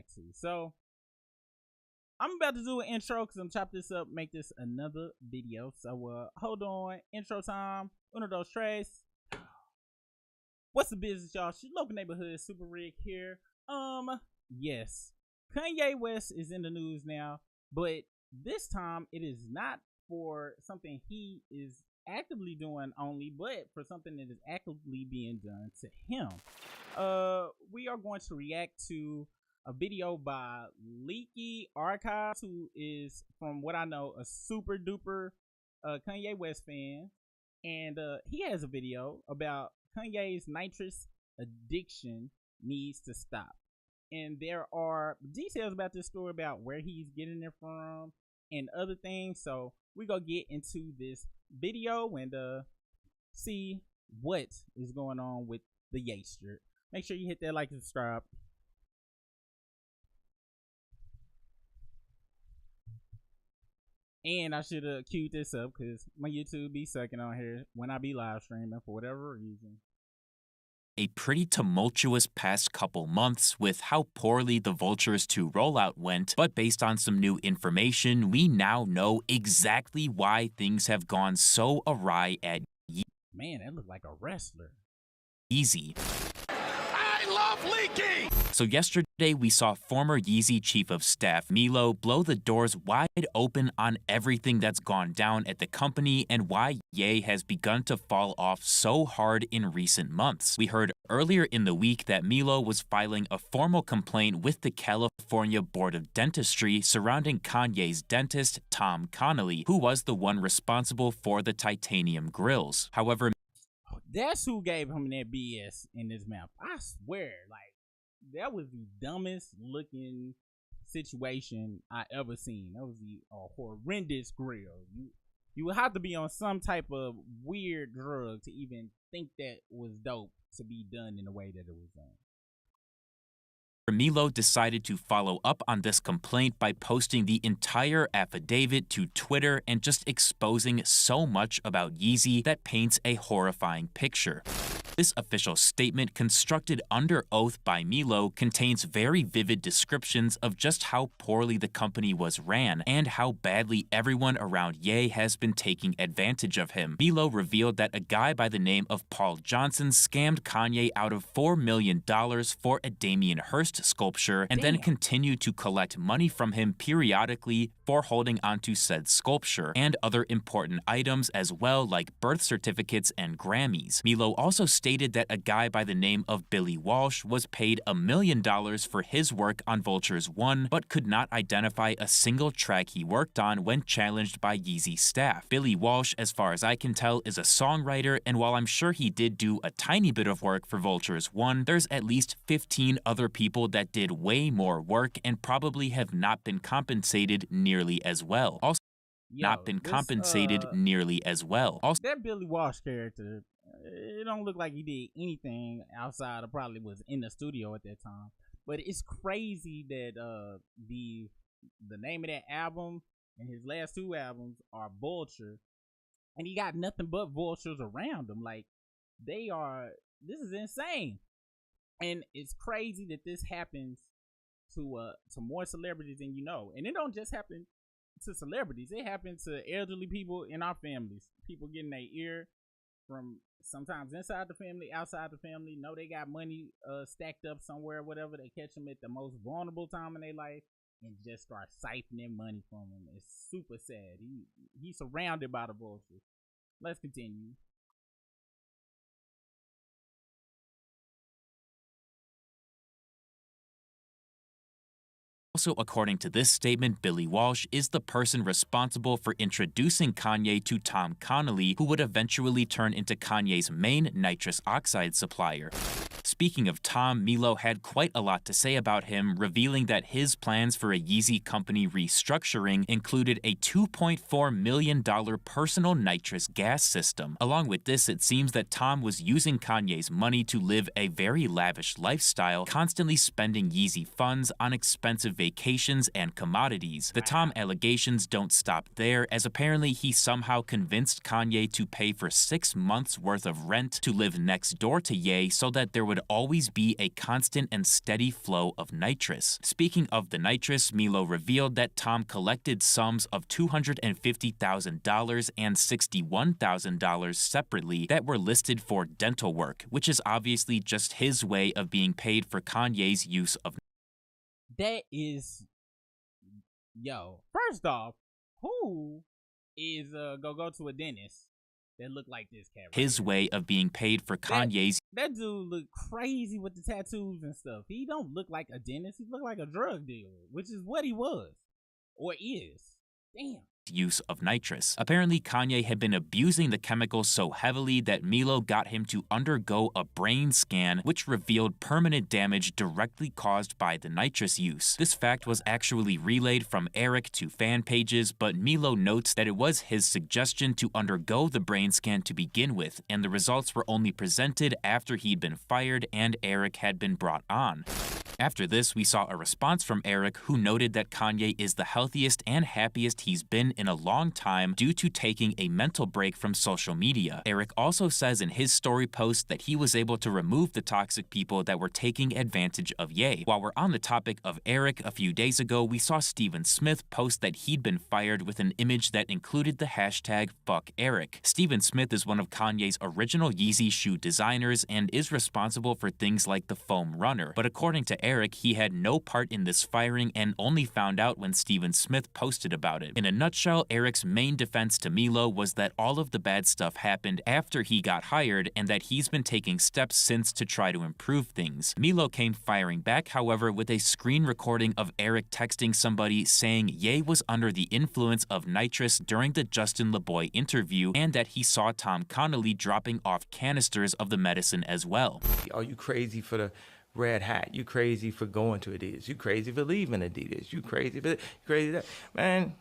react to. So I'm about to do an intro because I'm chop this up, make this another video. So hold on, intro time. Uno dos tres. What's the business, y'all? Local neighborhood super rig here. Yes, Kanye West is in the news now, but this time it is not for something he is actively doing only, but for something that is actively being done to him. We are going to react to a video by Leaky Archives, who is, from what I know, a super duper Kanye West fan, and he has a video about Kanye's nitrous addiction needs to stop. And there are details about this story about where he's getting it from and other things. So we're gonna get into this video and see what is going on with the Yaster. Make sure you hit that like and subscribe. And I should have queued this up because my YouTube be sucking on here when I be live streaming for whatever reason. A pretty tumultuous past couple months with how poorly the Vultures 2 rollout went, but based on some new information, we now know exactly why things have gone so awry at Man, that looked like a wrestler. Yeezy. I love Leaky! So yesterday we saw former Yeezy Chief of Staff Milo blow the doors wide open on everything that's gone down at the company and why Ye has begun to fall off so hard in recent months. We heard earlier in the week that Milo was filing a formal complaint with the California Board of Dentistry surrounding Kanye's dentist, Tom Connolly, who was the one responsible for the titanium grills. However, that's who gave him that BS in his mouth. I swear, like, that was the dumbest looking situation I ever seen. That was a horrendous grill. You would have to be on some type of weird drug to even think that was dope to be done in the way that it was done. Milo decided to follow up on this complaint by posting the entire affidavit to Twitter and just exposing so much about Yeezy that paints a horrifying picture. This official statement, constructed under oath by Milo, contains very vivid descriptions of just how poorly the company was ran and how badly everyone around Ye has been taking advantage of him. Milo revealed that a guy by the name of Paul Johnson scammed Kanye out of $4 million for a Damien Hirst sculpture and then continued to collect money from him periodically for holding onto said sculpture and other important items as well, like birth certificates and Grammys. Milo also stated that a guy by the name of Billy Walsh was paid $1 million for his work on Vultures 1, but could not identify a single track he worked on when challenged by Yeezy staff. Billy Walsh, as far as I can tell, is a songwriter, and while I'm sure he did do a tiny bit of work for Vultures 1, there's at least 15 other people that did way more work and probably have not been compensated nearly as well. Also, nearly as well. That Billy Walsh character, it don't look like he did anything outside of probably was in the studio at that time. But it's crazy that the name of that album and his last two albums are Vulture, and he got nothing but vultures around him. Like, this is insane. And it's crazy that this happens to more celebrities than you know. And it don't just happen to celebrities. It happens to elderly people in our families. People getting their ear from sometimes inside the family, outside the family. Know they got money stacked up somewhere, whatever. They catch them at the most vulnerable time in their life and just start siphoning money from them. It's super sad. He's surrounded by the bullshit. Let's continue. Also, according to this statement, Billy Walsh is the person responsible for introducing Kanye to Tom Connolly, who would eventually turn into Kanye's main nitrous oxide supplier. Speaking of Tom, Milo had quite a lot to say about him, revealing that his plans for a Yeezy company restructuring included a $2.4 million personal nitrous gas system. Along with this, it seems that Tom was using Kanye's money to live a very lavish lifestyle, constantly spending Yeezy funds on expensive vacations and commodities. The Tom allegations don't stop there, as apparently he somehow convinced Kanye to pay for 6 months worth of rent to live next door to Ye so that there would always be a constant and steady flow of nitrous. Speaking of the nitrous, Milo revealed that Tom collected sums of $250,000 and $61,000 separately that were listed for dental work, which is obviously just his way of being paid for Kanye's use of. That is, yo, first off, who is go to a dentist that look like this cat right His here? way of being paid for Kanye's. That dude look crazy with the tattoos and stuff. He don't look like a dentist. He look like a drug dealer, which is what he was or is. Damn. Use of nitrous. Apparently, Kanye had been abusing the chemical so heavily that Milo got him to undergo a brain scan, which revealed permanent damage directly caused by the nitrous use. This fact was actually relayed from Eric to fan pages, but Milo notes that it was his suggestion to undergo the brain scan to begin with, and the results were only presented after he'd been fired and Eric had been brought on. After this, we saw a response from Eric, who noted that Kanye is the healthiest and happiest he's been in a long time due to taking a mental break from social media. Eric also says in his story post that he was able to remove the toxic people that were taking advantage of Ye. While we're on the topic of Eric, a few days ago, we saw Steven Smith post that he'd been fired with an image that included the hashtag #FuckEric. Steven Smith is one of Kanye's original Yeezy shoe designers and is responsible for things like the foam runner. But according to Eric, he had no part in this firing and only found out when Steven Smith posted about it. In a nutshell, Eric's main defense to Milo was that all of the bad stuff happened after he got hired and that he's been taking steps since to try to improve things. Milo came firing back, however, with a screen recording of Eric texting somebody saying Ye was under the influence of nitrous during the Justin LeBoy interview and that he saw Tom Connolly dropping off canisters of the medicine as well. Are you crazy for the red hat? You crazy for going to Adidas? You crazy for leaving Adidas? You crazy for that? Man,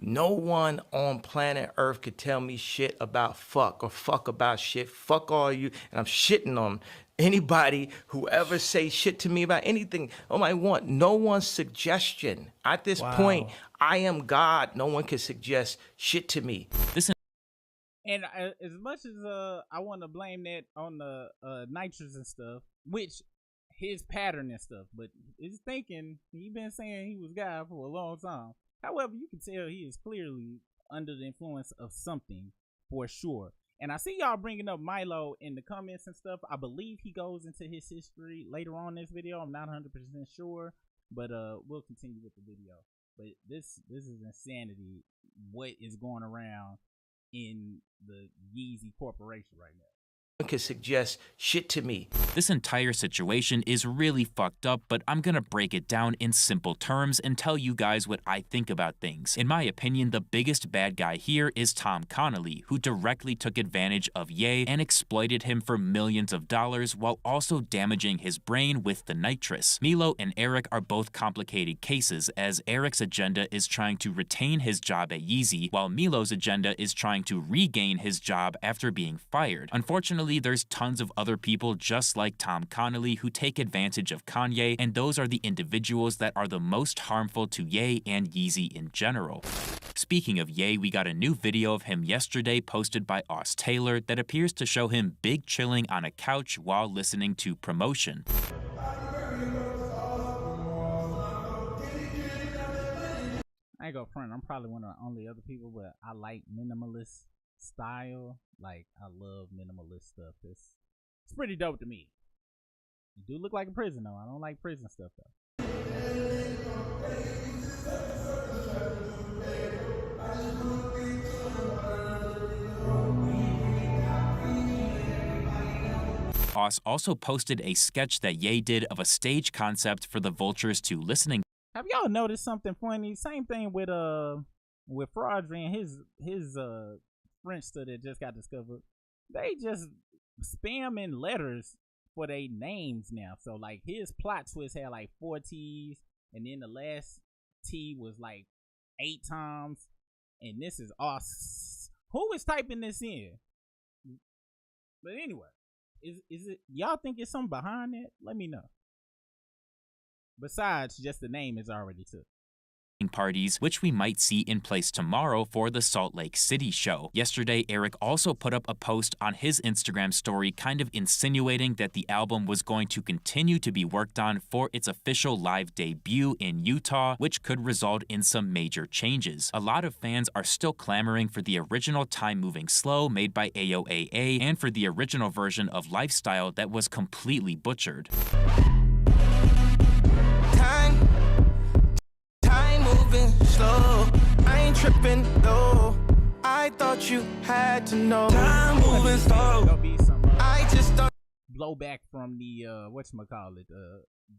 no one on planet Earth could tell me shit about fuck or fuck about shit. Fuck all you, and I'm shitting on anybody who ever say shit to me about anything. I want no one's suggestion. At this point, I am God. No one can suggest shit to me. And as much as I want to blame that on the nitrous and stuff, which his pattern and stuff, but his thinking, he been saying he was God for a long time. However, you can tell he is clearly under the influence of something for sure. And I see y'all bringing up Milo in the comments and stuff. I believe he goes into his history later on in this video. I'm not 100% sure, but we'll continue with the video. But this is insanity. What is going around in the Yeezy Corporation right now? Could suggest shit to me. This entire situation is really fucked up, but I'm gonna break it down in simple terms and tell you guys what I think about things. In my opinion, the biggest bad guy here is Tom Connolly, who directly took advantage of Ye and exploited him for millions of dollars while also damaging his brain with the nitrous. Milo and Eric are both complicated cases, as Eric's agenda is trying to retain his job at Yeezy, while Milo's agenda is trying to regain his job after being fired. Unfortunately, there's tons of other people just like Tom Connolly who take advantage of Kanye, and those are the individuals that are the most harmful to Ye and Yeezy in general. Speaking of Ye, we got a new video of him yesterday posted by Aus Taylor that appears to show him big chilling on a couch while listening to Promotion. I ain't gonna front, I'm probably one of the only other people, but I like minimalist style. Like, I love minimalist stuff. It's pretty dope to me. You do look like a prison though. I don't like prison stuff though. Aus also posted a sketch that Ye did of a stage concept for the vultures to listening. Have y'all noticed something funny? Same thing with Fraudry and his Friendster that just got discovered. They just spamming letters for their names now. So like his plot twist had like 4 T's, and then the last T was like 8 times. And this is us. Who is typing this in? But anyway, is it y'all think it's something behind that? Let me know. Besides, just the name is already took. Parties, which we might see in place tomorrow for the Salt Lake City show. Yesterday, Eric also put up a post on his Instagram story kind of insinuating that the album was going to continue to be worked on for its official live debut in Utah, which could result in some major changes. A lot of fans are still clamoring for the original Time Moving Slow made by AOAA and for the original version of Lifestyle that was completely butchered. Moving slow, I ain't tripping though. I thought you had to know. Time moving slow. There'll be some I just thought blowback from the whatchamacallit,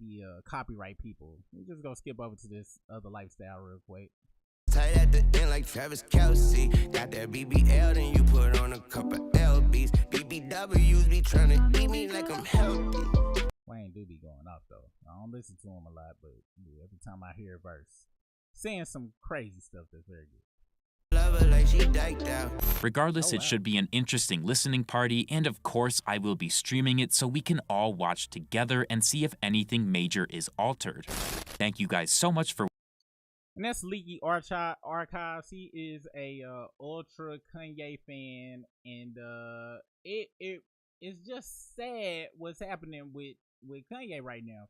the copyright people. We're just gonna skip over to this other Lifestyle real quick. tight at the end like Travis Kelsey. Got that BBL, then you put on a couple LBs. BBWs be trying to eat me like I'm healthy. Wayne do be going off though. I don't listen to him a lot, but yeah, every time I hear a verse, saying some crazy stuff that's very good. Love her like she diked out. Regardless, Oh, it wow. should be an interesting listening party, and of course, I will be streaming it so we can all watch together and see if anything major is altered. Thank you guys so much for And that's Leaky Archives. He is a ultra Kanye fan, and it's just sad what's happening with Kanye right now.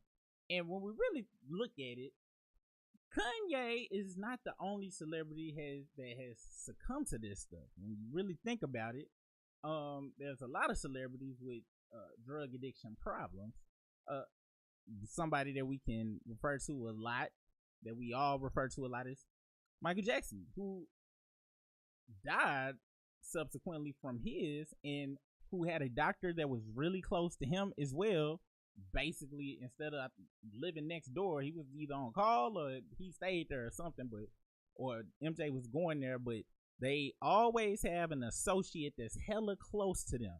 And when we really look at it, Kanye is not the only celebrity that has succumbed to this stuff. When you really think about it, there's a lot of celebrities with drug addiction problems. Somebody that we can refer to a lot, that we all refer to a lot, is Michael Jackson, who died subsequently from his, and who had a doctor that was really close to him as well. Basically, instead of living next door, he was either on call or he stayed there or something, or MJ was going there, but they always have an associate that's hella close to them,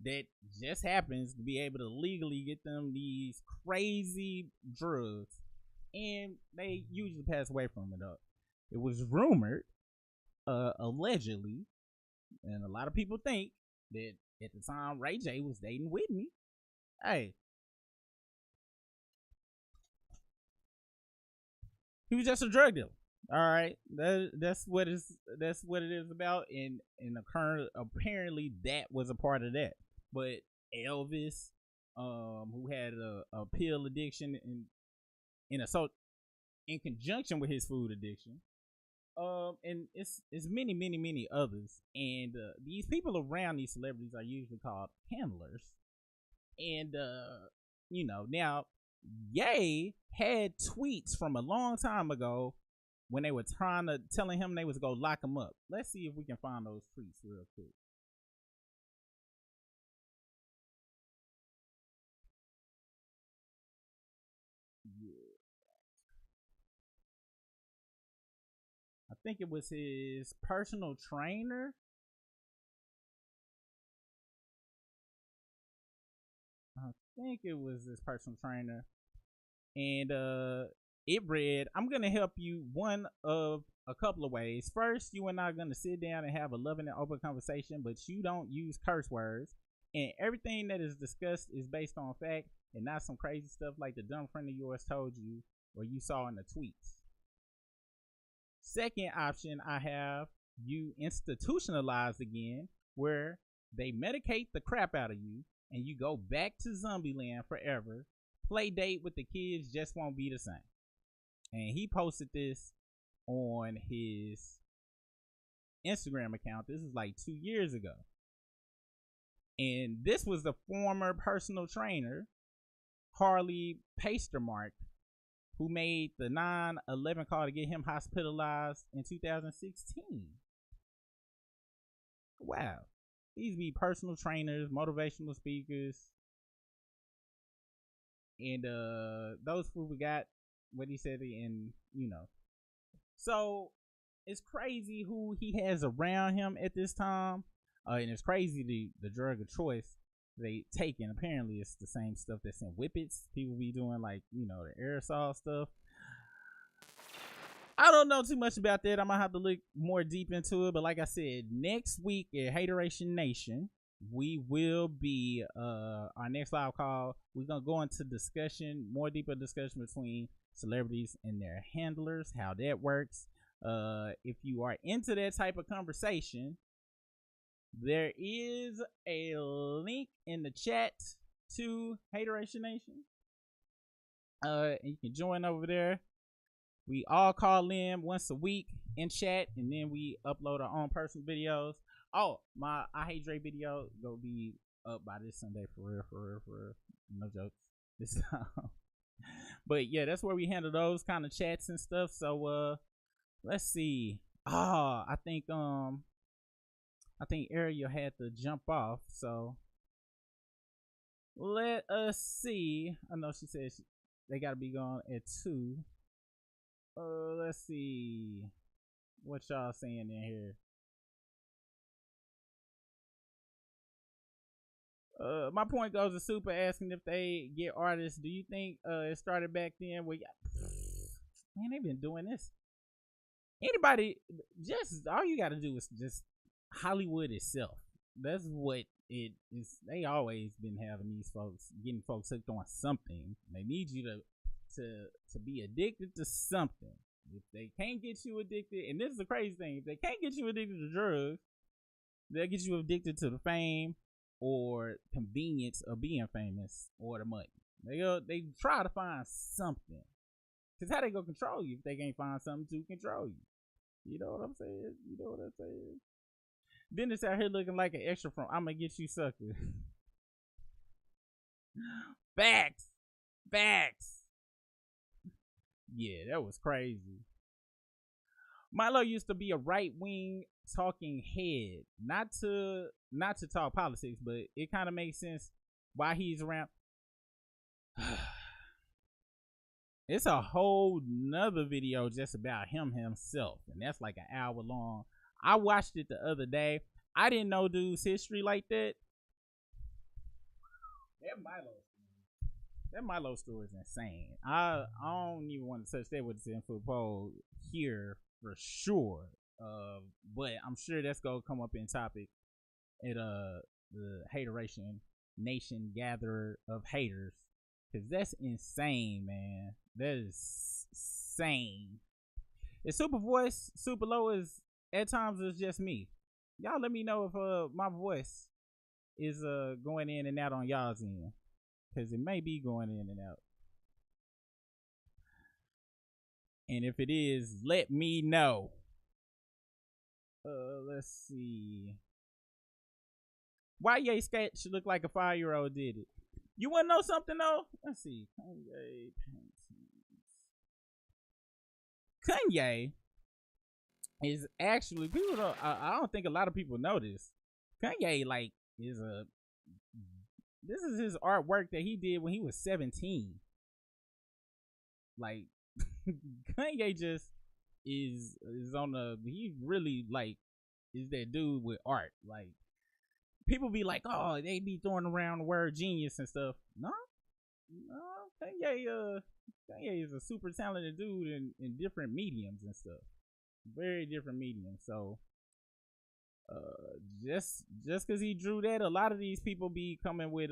that just happens to be able to legally get them these crazy drugs, and they usually pass away from it. It was rumored, allegedly, and a lot of people think that at the time Ray J was dating Whitney. Hey, he was just a drug dealer. All right, that's what it is about. And apparently that was a part of that. But Elvis, who had a pill addiction in conjunction with his food addiction, and it's many others. And these people around these celebrities are usually called handlers. And now Ye had tweets from a long time ago when they were telling him they was gonna lock him up. Let's see if we can find those tweets real quick. Yeah. I think it was his personal trainer. And it read, "I'm gonna help you one of a couple of ways. First, you and I are gonna sit down and have a loving and open conversation, but you don't use curse words, and everything that is discussed is based on fact and not some crazy stuff like the dumb friend of yours told you or you saw in the tweets. Second option, I have you institutionalized again, where they medicate the crap out of you and you go back to Zombieland forever. Play date with the kids just won't be the same." And he posted this on his Instagram account. This is like 2 years ago. And this was the former personal trainer, Harley Pastermark, who made the 911 call to get him hospitalized in 2016. Wow. These be personal trainers, motivational speakers. And those who forgot what he said, and so it's crazy who he has around him at this time. And it's crazy the drug of choice they take, and apparently it's the same stuff that's in whippets. People be doing like the aerosol stuff. I don't know too much about that. I'm gonna have to look more deep into it. But like I said, next week at Hateration Nation, we will be our next live call. We're gonna go into discussion, more deeper discussion between celebrities and their handlers, how that works. If you are into that type of conversation, there is a link in the chat to Hateration Nation. And you can join over there. We all call in once a week in chat, and then we upload our own personal videos. Oh, my I Hate Dre video gonna be up by this Sunday, for real. No jokes this time. But yeah, that's where we handle those kind of chats and stuff. So let's see. I think Ariel had to jump off, so let us see. I know she said they gotta be gone at 2. Let's see what y'all saying in here. My point goes to Super asking if they get artists. Do you think it started back then? Where man, they've been doing this. Anybody, just all you gotta do is just Hollywood itself. That's what it is. They always been having these folks, getting folks hooked on something. They need you to be addicted to something. If they can't get you addicted, and this is the crazy thing, if they can't get you addicted to drugs, they'll get you addicted to the fame or convenience of being famous or the money. They try to find something. Cause how they gonna control you if they can't find something to control you? You know what I'm saying? Then it's out here looking like an extra from "I'ma Get You Sucker." Facts. Yeah, that was crazy. Milo used to be a right-wing talking head, not to talk politics, but it kind of makes sense why he's around. It's a whole nother video just about himself, and that's like an hour long. I watched it the other day. I didn't know dude's history like that. That Milo story is insane. I don't even want to touch that with the 10-foot pole here for sure. But I'm sure that's gonna come up in topic at the Hateration Nation gatherer of haters, cause that's insane, man. That is insane. Is super voice super low? Is at times it's just me. Y'all let me know if my voice is going in and out on y'all's end, cause it may be going in and out. And if it is, let me know. Let's see. Why Ye sketch look like a 5-year-old did it? You wanna know something though? Let's see. Kanye is actually, people don't. I don't think a lot of people know this. Kanye this is his artwork that he did when he was 17. Like Kanye just is on the, he really like is that dude with art. Like people be like, oh, they be throwing around the word genius and stuff. No, Kanye is a super talented dude in different mediums and stuff. Very different mediums. So just because he drew that, a lot of these people be coming with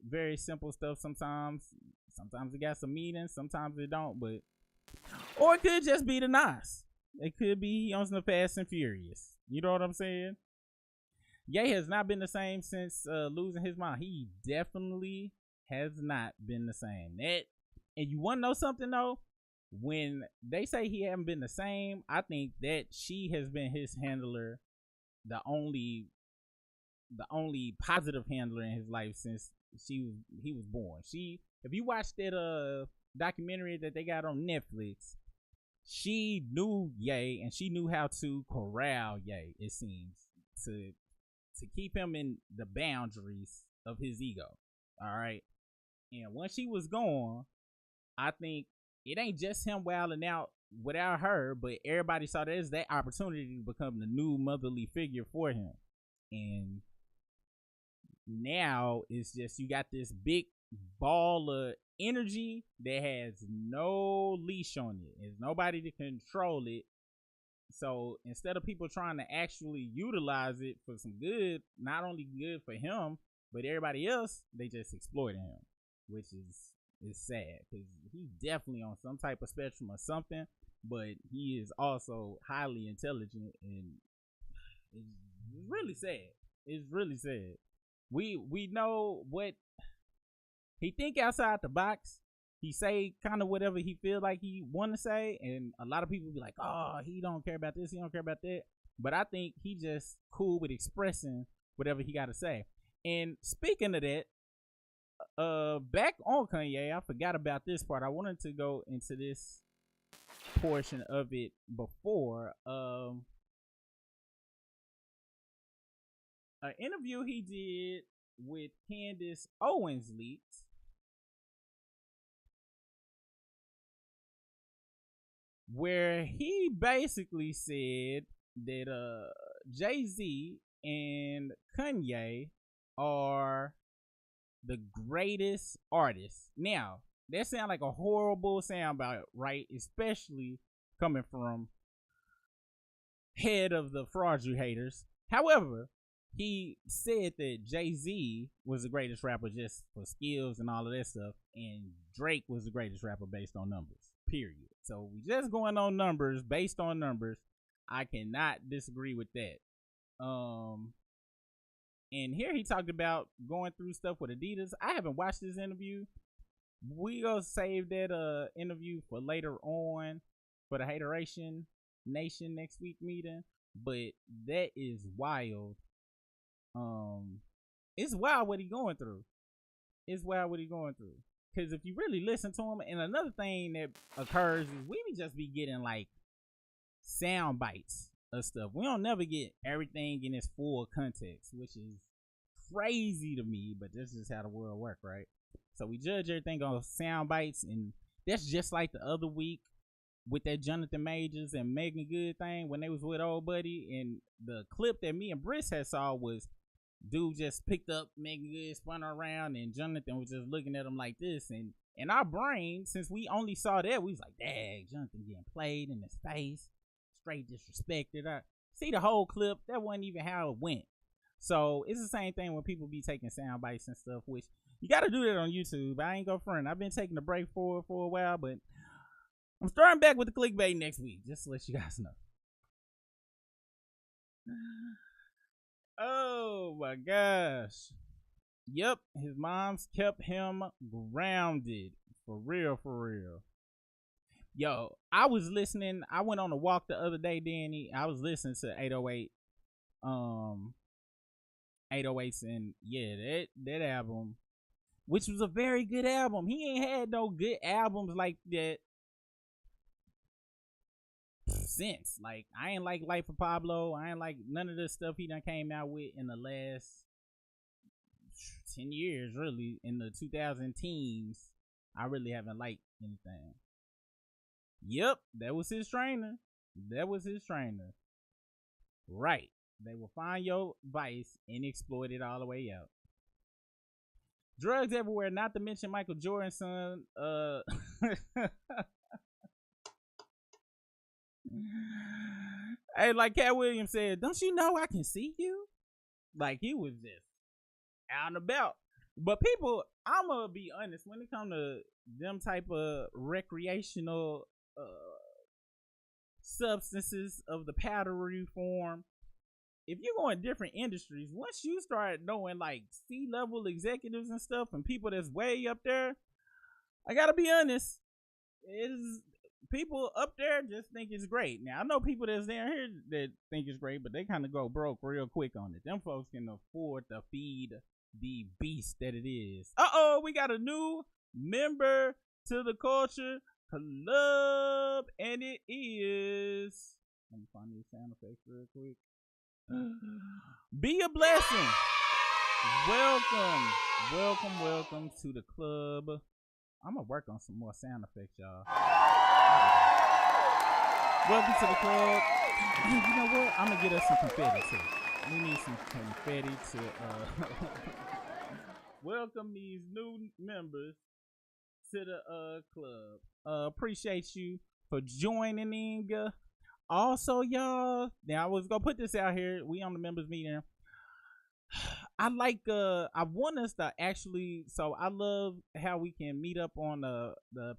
very simple stuff sometimes it got some meaning, sometimes it don't, but or it could just be the Nas. It could be on the Fast and Furious. You know what I'm saying? Ye has not been the same since losing his mind. He definitely has not been the same. And you want to know something though? When they say he haven't been the same, I think that she has been his handler, the only positive handler in his life since he was born. If you watch that documentary that they got on Netflix, she knew Ye and she knew how to corral Ye, it seems, to keep him in the boundaries of his ego. All right. And when she was gone, I think it ain't just him wilding out without her, but everybody saw that as that opportunity to become the new motherly figure for him. And now it's just, you got this big ball of energy that has no leash on it. There's nobody to control it. So instead of people trying to actually utilize it for some good, not only good for him, but everybody else, they just exploiting him, which is sad because he's definitely on some type of spectrum or something, but he is also highly intelligent, and it's really sad. It's really sad. We know what he think outside the box. He say kind of whatever he feel like he want to say, and a lot of people be like, "Oh, he don't care about this, he don't care about that." But I think he just cool with expressing whatever he got to say. And speaking of that, back on Kanye, I forgot about this part. I wanted to go into this portion of it before. An interview he did with Candace Owens leaked, where he basically said that Jay-Z and Kanye are the greatest artists. Now, that sounds like a horrible soundbite, right? Especially coming from head of the Fraudulent Haters. However, he said that Jay-Z was the greatest rapper just for skills and all of that stuff, and Drake was the greatest rapper based on numbers, period. So we just going on numbers, based on numbers. I cannot disagree with that. And here he talked about going through stuff with Adidas. I haven't watched this interview. We gonna save that interview for later on for the Hateration Nation next week meeting. But that is wild. It's wild what he going through. It's wild what he going through. Because if you really listen to him, and another thing that occurs is we just be getting like sound bites of stuff. We don't never get everything in its full context, which is crazy to me, but this is how the world works, right? So we judge everything on sound bites, and that's just like the other week with that Jonathan Majors and Megan Good thing when they was with old buddy, and the clip that me and Briss had saw was dude just picked up Megan Good, spun her around, and Jonathan was just looking at him like this, and in our brain, since we only saw that, we was like, dang, Jonathan getting played in his face, straight disrespected. I see the whole clip, that wasn't even how it went. So it's the same thing when people be taking sound bites and stuff, which you got to do that on YouTube. I ain't gonna front. I've been taking a break for a while, but I'm starting back with the clickbait next week, just to let you guys know. Oh my gosh. Yep, his mom's kept him grounded. For real, for real. Yo, I was listening. I went on a walk the other day, Danny. I was listening to 808. 808s, and yeah, that album, which was a very good album. He ain't had no good albums like that since. Like, I ain't like Life of Pablo. I ain't like none of the stuff he done came out with in the last 10 years, really. In the 2010s, I really haven't liked anything. Yep, that was his trainer. Right. They will find your vice and exploit it all the way out. Drugs everywhere, not to mention Michael Jordan's son. Hey, like Cat Williams said, don't you know I can see you? Like, he was just out and about. But people, I'm going to be honest, when it comes to them type of recreational substances of the powdery form, if you go in different industries, once you start knowing like C-level executives and stuff and people that's way up there, I gotta be honest, is people up there just think it's great. Now I know people that's down here that think it's great, but they kind of go broke real quick on it. Them folks can afford to feed the beast that it is. We got a new member to the Culture Club, and it is, let me find these sound effects real quick. Be a blessing. Welcome to the club. I'm gonna work on some more sound effects, y'all. Welcome to the club. You know what? I'm gonna get us some confetti too. We need some confetti to welcome these new members to the club. Appreciate you for joining in. Also, y'all, now I was gonna put this out here. We on the members meeting. I want us to actually, so I love how we can meet up on the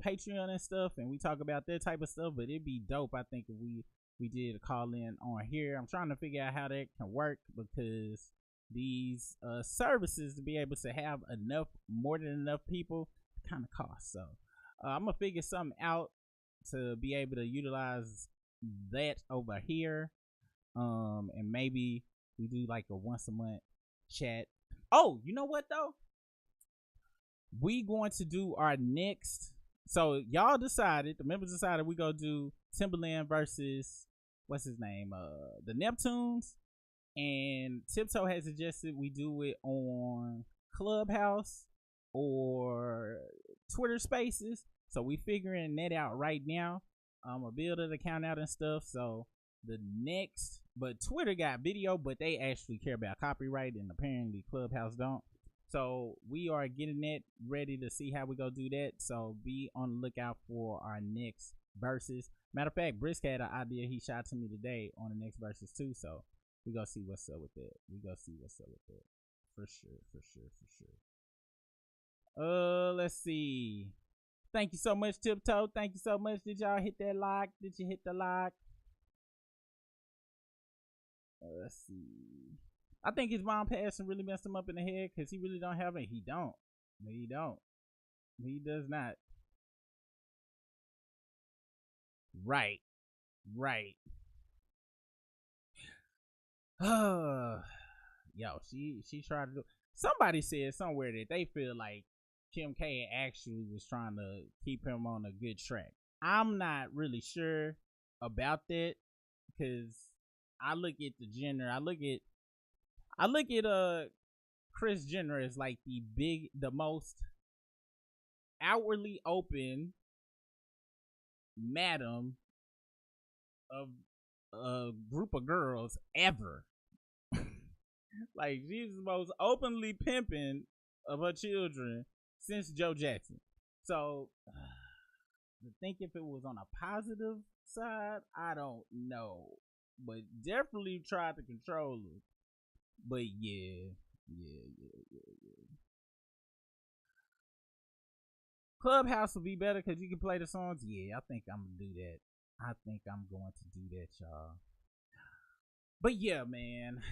Patreon and stuff, and we talk about that type of stuff. But it'd be dope, I think, if we did a call in on here. I'm trying to figure out how that can work, because these services, to be able to have more than enough people, kind of cost. So I'm gonna figure something out to be able to utilize that over here, and maybe we do like a once a month chat. Oh, you know what though, we going to do our next, so y'all decided, the members decided, we go do Timberland versus what's his name, the Neptunes, and Tiptoe has suggested we do it on Clubhouse or Twitter Spaces. So we figuring that out right now. I'm gonna build an account out and stuff. So the next, but Twitter got video, but they actually care about copyright, and apparently Clubhouse don't. So we are getting that ready to see how we go do that. So be on the lookout for our next verses. Matter of fact, Brisk had an idea he shot to me today on the next verses too. So we gonna see what's up with that. For sure. Let's see. Thank you so much, Tiptoe. Thank you so much. Did y'all hit that like? Did you hit the like? Let's see. I think his mom passing really messed him up in the head, because he really don't have it. He does not. Right. Yo, she tried to do. Somebody said somewhere that they feel like Kim K actually was trying to keep him on a good track. I'm not really sure about that, because I look at the Jenner. I look at Kris Jenner as like the most outwardly open madam of a group of girls ever. Like, she's the most openly pimping of her children since Joe Jackson. So I think if it was on a positive side, I don't know, but definitely tried to control her. But yeah. Clubhouse will be better because you can play the songs. Yeah, I think I'm gonna do that. Y'all. But yeah, man.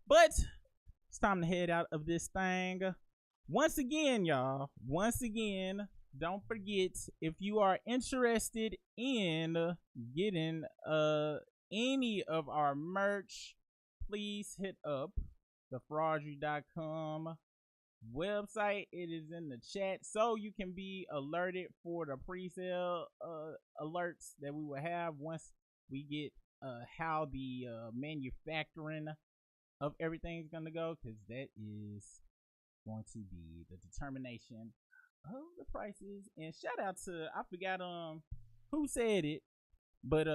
But it's time to head out of this thing. Once again, y'all. Don't forget, if you are interested in getting any of our merch, please hit up the fraudry.com website. It is in the chat, so you can be alerted for the pre-sale alerts that we will have once we get how the manufacturing of everything's gonna go, because that is going to be the determination of the prices. And shout out to, I forgot who said it, but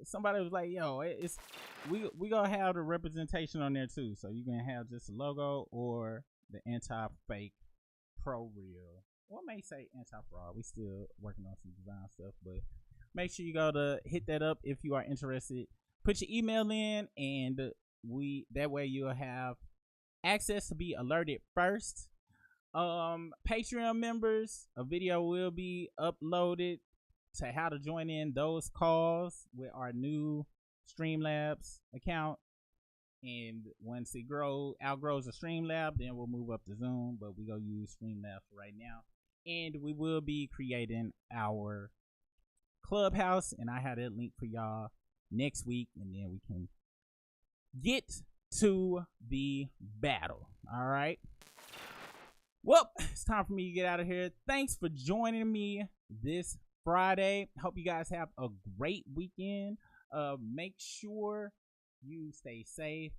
somebody was like, yo, it's we gonna have the representation on there too, so you can have just a logo or the anti-fake pro real, or I may say anti-fraud. We still working on some design stuff, but make sure you go to hit that up if you are interested. Put your email in, and that way you'll have access to be alerted first. Patreon members, a video will be uploaded to how to join in those calls with our new Streamlabs account, and once it outgrows the Streamlab, then we'll move up to Zoom, but we gonna use Streamlabs right now. And we will be creating our Clubhouse, and I have that link for y'all next week, and then we can get to the battle. All right, well, it's time for me to get out of here. Thanks for joining me this Friday. Hope you guys have a great weekend. Make sure you stay safe,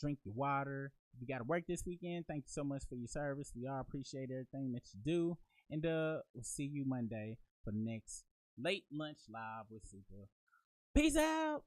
drink your water. If you got to work this weekend, thank you so much for your service. We all appreciate everything that you do, and we'll see you Monday for the next Late Lunch Live with Super. Peace out.